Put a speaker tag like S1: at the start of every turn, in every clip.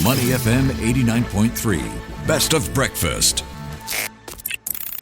S1: Money FM 89.3. Best of breakfast.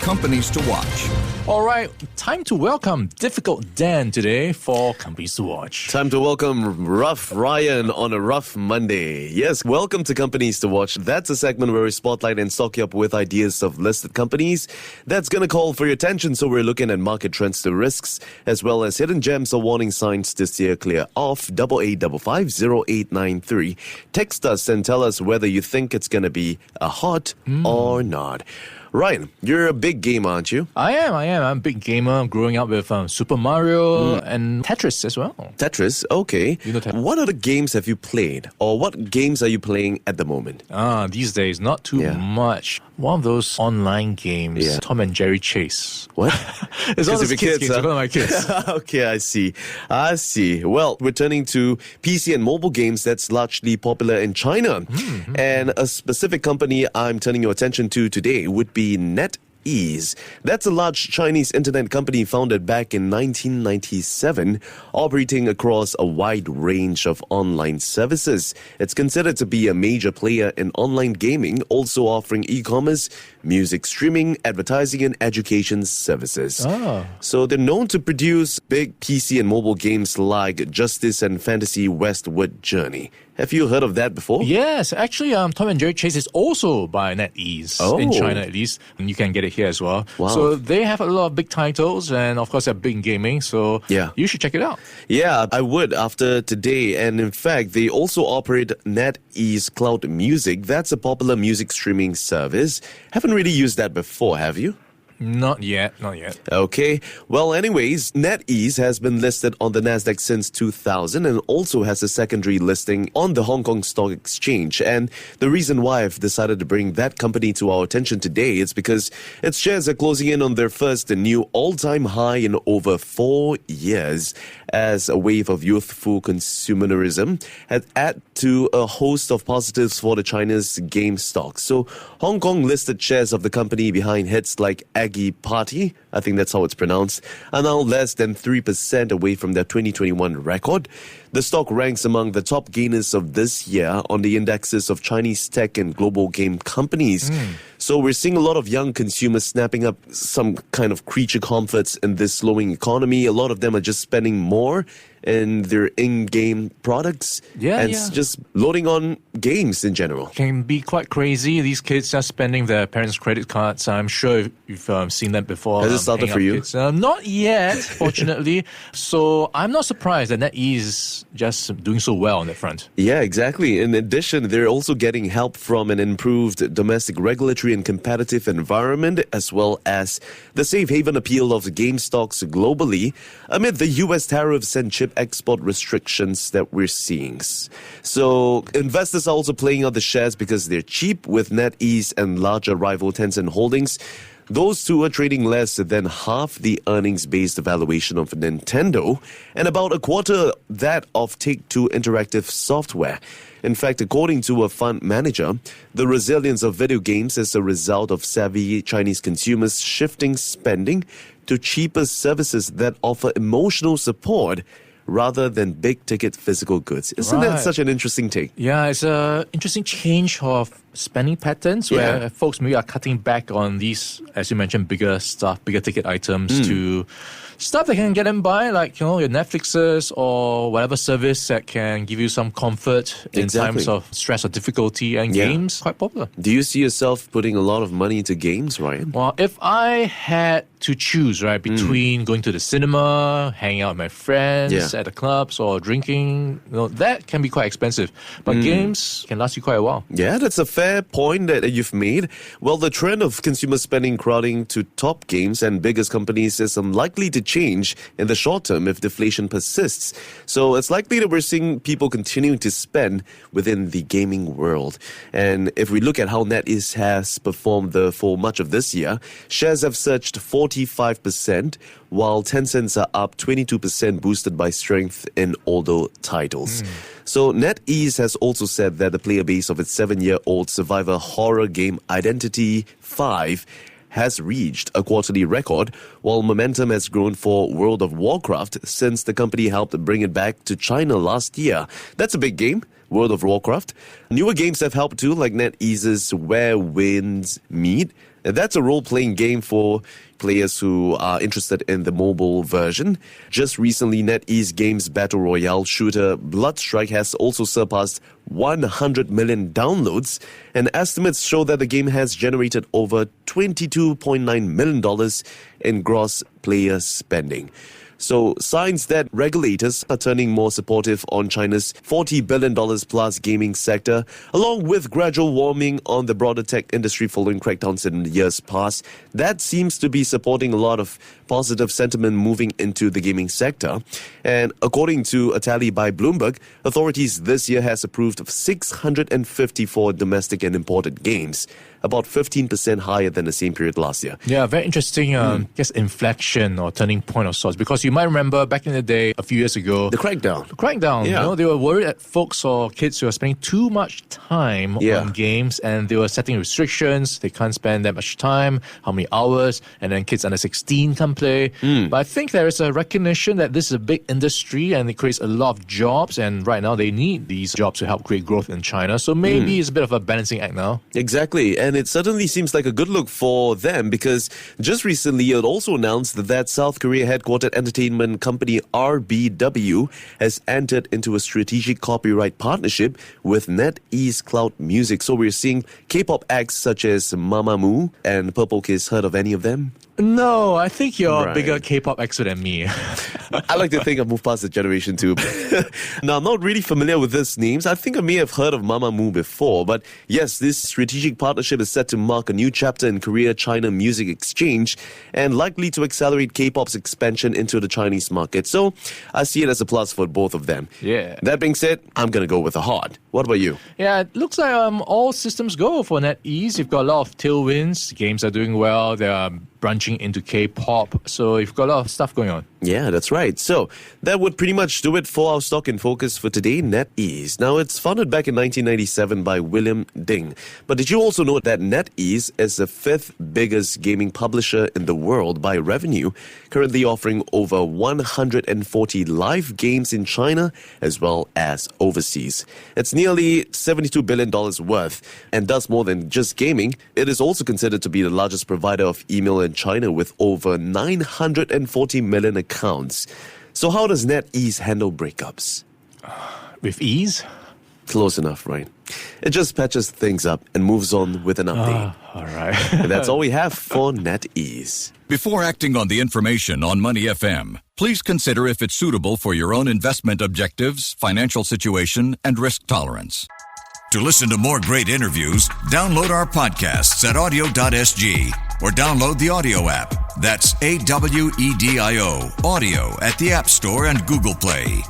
S1: Companies to watch.
S2: All right, time to welcome Difficult Dan today for Companies to Watch.
S3: Time to welcome Rough Ryan on a rough Monday. Yes, welcome to Companies to Watch. That's a segment where we spotlight and stock you up with ideas of listed companies that's going to call for your attention. So we're looking at market trends to risks, as well as hidden gems or warning signs to steer clear of. 88550893. Text us and tell us whether you think it's going to be a hot or not. Ryan, you're a big gamer, aren't you?
S2: I am. I'm a big gamer, growing up with Super Mario and Tetris as well.
S3: Tetris, okay.
S2: You know Tetris.
S3: What other games have you played? Or what games are you playing at the moment?
S2: These days, not too much. One of those online games, Tom and Jerry Chase.
S3: What?
S2: It's all those kids games.
S3: Huh?
S2: One of my kids.
S3: Okay, I see. Well, returning to PC and mobile games, that's largely popular in China. And a specific company I'm turning your attention to today would be NetEase. That's a large Chinese internet company founded back in 1997, operating across a wide range of online services. It's considered to be a major player in online gaming, also offering e-commerce, music streaming, advertising, and education services. So they're known to produce big PC and mobile games like Justice and Fantasy Westward Journey. Have you heard of that before?
S2: Yes, actually, Tom and Jerry Chase is also by NetEase, in China at least. And you can get it here as well.
S3: Wow.
S2: So they have a lot of big titles, and of course they're big in gaming, so you should check it out.
S3: Yeah, I would after today. And in fact, they also operate NetEase Cloud Music. That's a popular music streaming service. Haven't really used that before, have you?
S2: Not yet.
S3: Okay. Well, anyways, NetEase has been listed on the Nasdaq since 2000 and also has a secondary listing on the Hong Kong Stock Exchange. And the reason why I've decided to bring that company to our attention today is because its shares are closing in on their first new all-time high in over 4 years, as a wave of youthful consumerism had added to a host of positives for the China's game stocks. So Hong Kong listed shares of the company behind hits like Aggie Party, I think that's how it's pronounced, are now less than 3% away from their 2021 record. The stock ranks among the top gainers of this year on the indexes of Chinese tech and global game companies. So we're seeing a lot of young consumers snapping up some kind of creature comforts in this slowing economy. A lot of them are just spending more in their in-game products just loading on games in general.
S2: Can be quite crazy. These kids are spending their parents' credit cards. I'm sure you've seen that before.
S3: Has it started for you?
S2: Not yet, fortunately. So I'm not surprised that NetEase is just doing so well on that front.
S3: Yeah, exactly. In addition, they're also getting help from an improved domestic regulatory and competitive environment, as well as the safe haven appeal of the game stocks globally amid the U.S. tariffs and chip export restrictions that we're seeing. So investors are also playing out the shares because they're cheap, with NetEase and larger rival Tencent Holdings. Those two are trading less than half the earnings-based valuation of Nintendo and about a quarter that of Take-Two Interactive Software. In fact, according to a fund manager, the resilience of video games is a result of savvy Chinese consumers shifting spending to cheaper services that offer emotional support rather than big-ticket physical goods. Isn't that such an interesting take?
S2: Yeah, it's an interesting change of spending patterns where folks maybe are cutting back on these, as you mentioned, bigger stuff, bigger ticket items to stuff that can get them by, like, your Netflixes or whatever service that can give you some comfort in times of stress or difficulty, and games, quite popular.
S3: Do you see yourself putting a lot of money into games, Ryan?
S2: Well, if I had to choose, between going to the cinema, hanging out with my friends at the clubs, or drinking, that can be quite expensive. But games can last you quite a while.
S3: Yeah, that's a fair point that you've made. Well, the trend of consumer spending crowding to top games and biggest companies is unlikely to change in the short term if deflation persists. So it's likely that we're seeing people continuing to spend within the gaming world. And if we look at how NetEase has performed for much of this year, shares have surged 45%, while Tencent's are up 22%, boosted by strength in older titles. So NetEase has also said that the player base of its 7-year-old survivor horror game Identity 5 has reached a quarterly record, while momentum has grown for World of Warcraft since the company helped bring it back to China last year. That's a big game, World of Warcraft. Newer games have helped too, like NetEase's Where Winds Meet. That's a role-playing game for players who are interested in the mobile version. Just recently, NetEase Games Battle Royale shooter Bloodstrike has also surpassed 100 million downloads, and estimates show that the game has generated over $22.9 million in gross player spending. So, signs that regulators are turning more supportive on China's $40 billion plus gaming sector, along with gradual warming on the broader tech industry following crackdowns in years past. That seems to be supporting a lot of positive sentiment moving into the gaming sector. And according to a tally by Bloomberg, authorities this year has approved of 654 domestic and imported games, about 15% higher than the same period last year.
S2: Yeah, very interesting, inflection or turning point of sorts. Because you might remember back in the day, a few years ago,
S3: The crackdown.
S2: Yeah. They were worried that folks or kids who are spending too much time on games, and they were setting restrictions. They can't spend that much time, how many hours, and then kids under 16 can play. But I think there is a recognition that this is a big industry and it creates a lot of jobs, and right now they need these jobs to help create growth in China. So maybe it's a bit of a balancing act now.
S3: Exactly. And it certainly seems like a good look for them, because just recently it also announced that South Korea headquartered entertainment company RBW has entered into a strategic copyright partnership with NetEase Cloud Music. So we're seeing K-pop acts such as Mamamoo and Purple Kiss. Heard of any of them?
S2: No, I think you're a
S3: Right.
S2: bigger K-pop expert than me.
S3: I like to think I've moved past the generation too. Now, I'm not really familiar with these names. I think I may have heard of Mamamoo before, but yes, this strategic partnership is set to mark a new chapter in Korea-China music exchange and likely to accelerate K-pop's expansion into the Chinese market. So I see it as a plus for both of them.
S2: Yeah.
S3: That being said, I'm going to go with a hard. What about you?
S2: Yeah, it looks like all systems go for NetEase. You've got a lot of tailwinds. Games are doing well. They are branching into K-pop. So you've got a lot of stuff going on.
S3: Yeah, that's right. So that would pretty much do it for our stock in focus for today, NetEase. Now, it's founded back in 1997 by William Ding. But did you also know that NetEase is the 5th biggest gaming publisher in the world by revenue, currently offering over 140 live games in China as well as overseas. It's nearly $72 billion worth and does more than just gaming. It is also considered to be the largest provider of email in China with over 940 million accounts. So how does NetEase handle breakups?
S2: With ease?
S3: Close enough, right? It just patches things up and moves on with an update.
S2: All right.
S3: And that's all we have for NetEase.
S1: Before acting on the information on Money FM, please consider if it's suitable for your own investment objectives, financial situation, and risk tolerance. To listen to more great interviews, download our podcasts at audio.sg or download the audio app. That's AWEDIO, audio at the App Store and Google Play.